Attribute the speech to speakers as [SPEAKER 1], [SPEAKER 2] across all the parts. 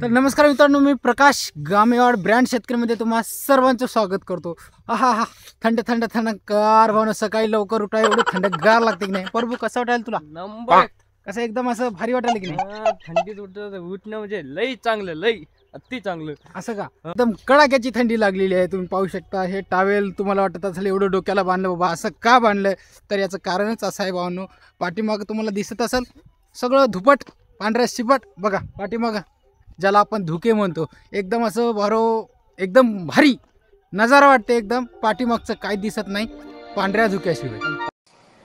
[SPEAKER 1] तर नमस्कार मित्रांनो, मी प्रकाश गामेवाड ब्रँड शेतकरीमध्ये तुम्हा सर्वांचं स्वागत करतो। हा थंड थंड थंडगार भावना, सकाळी लवकर उठा, एवढं थंडगार लागते की नाही? प्रभू कसं वाटायला तुला?
[SPEAKER 2] नंबर
[SPEAKER 1] कसं एकदम असं भारी वाटायला की नाही?
[SPEAKER 2] थंडीत उठणं म्हणजे लई चांगलं, लई अति चांगलं।
[SPEAKER 1] असं का? एकदम कडाक्याची थंडी लागलेली आहे, तुम्ही पाहू शकता। हे टावेल तुम्हाला वाटत असेल एवढं डोक्याला बांधलं, बाबा असं का बांधलं? तर याचं कारणच असं आहे भावांनो, पाठीमागं तुम्हाला दिसत असेल सगळं धुपट पांढऱ्या शिपट, बघा पाठीमागं ज्याला आपण धुके म्हणतो, एकदम असं एकदम भारी नजारा वाटते। एकदम पाठीमागचं काही दिसत नाही पांढऱ्या धुक्याशिवाय।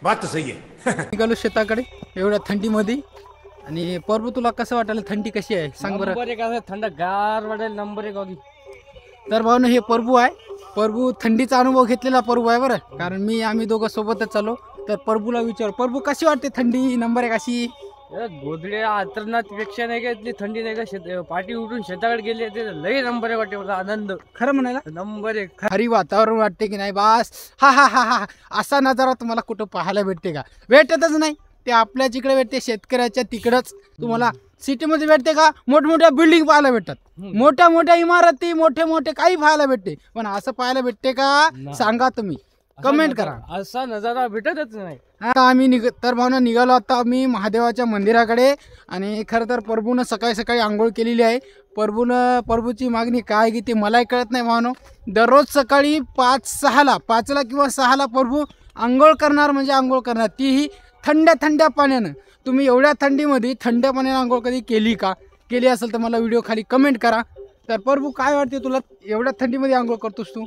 [SPEAKER 3] बात तो सही है।
[SPEAKER 1] निघालो शेताकडे एवढ्या थंडीमध्ये। आणि प्रभू तुला कसं वाटायला? थंडी कशी आहे सांग बरं?
[SPEAKER 2] नंबर एक असं थंडगार वाटेल, नंबर एक होगी।
[SPEAKER 1] तर भावनो, हे प्रभू आहे। प्रभू थंडीचा अनुभव घेतलेला प्रभू आहे बरं, कारण आम्ही दोघं सोबतच चाललो। तर प्रभूला विचार, प्रभू कशी वाटते थंडी? नंबर एक अशी
[SPEAKER 2] गोधड्या आतरणात पेक्षा नाही का इथली थंडी नाही का? पाठी उठून शेताकडे गेले ते लई नंबर एक वाटते मला, आनंद
[SPEAKER 1] खरं म्हणायला
[SPEAKER 2] नंबर एक।
[SPEAKER 1] भारी वातावरण वाटते की नाही? बास हा असा नजारा तुम्हाला कुठं पाहायला भेटते का? भेटतच नाही। ते आपल्या जिकडे भेटते, शेतकऱ्याच्या तिकडच तुम्हाला सिटीमध्ये भेटते का? मोठमोठ्या बिल्डिंग पाहायला भेटतात, मोठ्या मोठ्या इमारती, मोठे मोठे काही पाहायला भेटते, पण असं पाहायला भेटते का? सांगा तुम्ही, कमेंट करा।
[SPEAKER 2] असा नजारा भेटतच नाही।
[SPEAKER 1] आता आम्ही तर भावना निघालो आता आम्ही महादेवाच्या मंदिराकडे। आणि खरं तर प्रभूनं सकाळी सकाळी आंघोळ केलेली आहे। प्रभूची मागणी काय की ते मलाही कळत नाही भावनो। दररोज सकाळी 5ला किंवा 6ला प्रभू आंघोळ करणार, म्हणजे आंघोळ करणार, तीही थंड पाण्यानं। तुम्ही एवढ्या थंडीमध्ये थंड पाण्यानं आंघोळ कधी केली का? केली असेल तर मला व्हिडिओ खाली कमेंट करा। तर प्रभू काय वाटते तुला, एवढ्या थंडीमध्ये आंघोळ करतोस तू?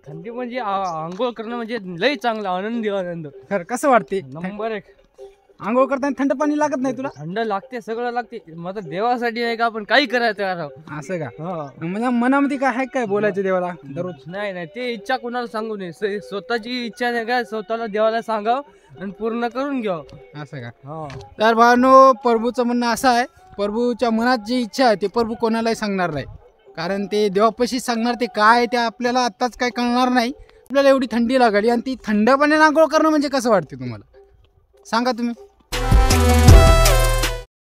[SPEAKER 2] थंडी म्हणजे आंघोळ करणं म्हणजे लई चांगलं, आनंद।
[SPEAKER 1] खरं कसं वाटते?
[SPEAKER 2] नंबर एक।
[SPEAKER 1] आंघोळ करताना थंड पाणी लागत नाही तुला?
[SPEAKER 2] थंड लागते, सगळं लागते, मग देवासाठी नाही का आपण काही करायचं यार?
[SPEAKER 1] असं का? म्हणजे मनामध्ये काय आहे काय बोलायचं देवाला दररोज?
[SPEAKER 2] नाही, ते इच्छा कोणाला सांगू नये, स्वतःची इच्छा नाही का स्वतःला देवाला सांगाव आणि पूर्ण करून घ्याव।
[SPEAKER 1] असं का? तर भावांनो, प्रभूचं म्हणणं असं आहे, प्रभूच्या मनात जी इच्छा आहे ते प्रभू कोणालाही सांगणार नाही, कारण ते देवापाशी सांगणार ते काय ते आपल्याला आत्ताच काय कळणार नाही। आपल्याला एवढी थंडी लागली आणि ती थंड पाण्याने आंघोळ करणं म्हणजे कसं वाटते तुम्हाला? सांगा तुम्ही।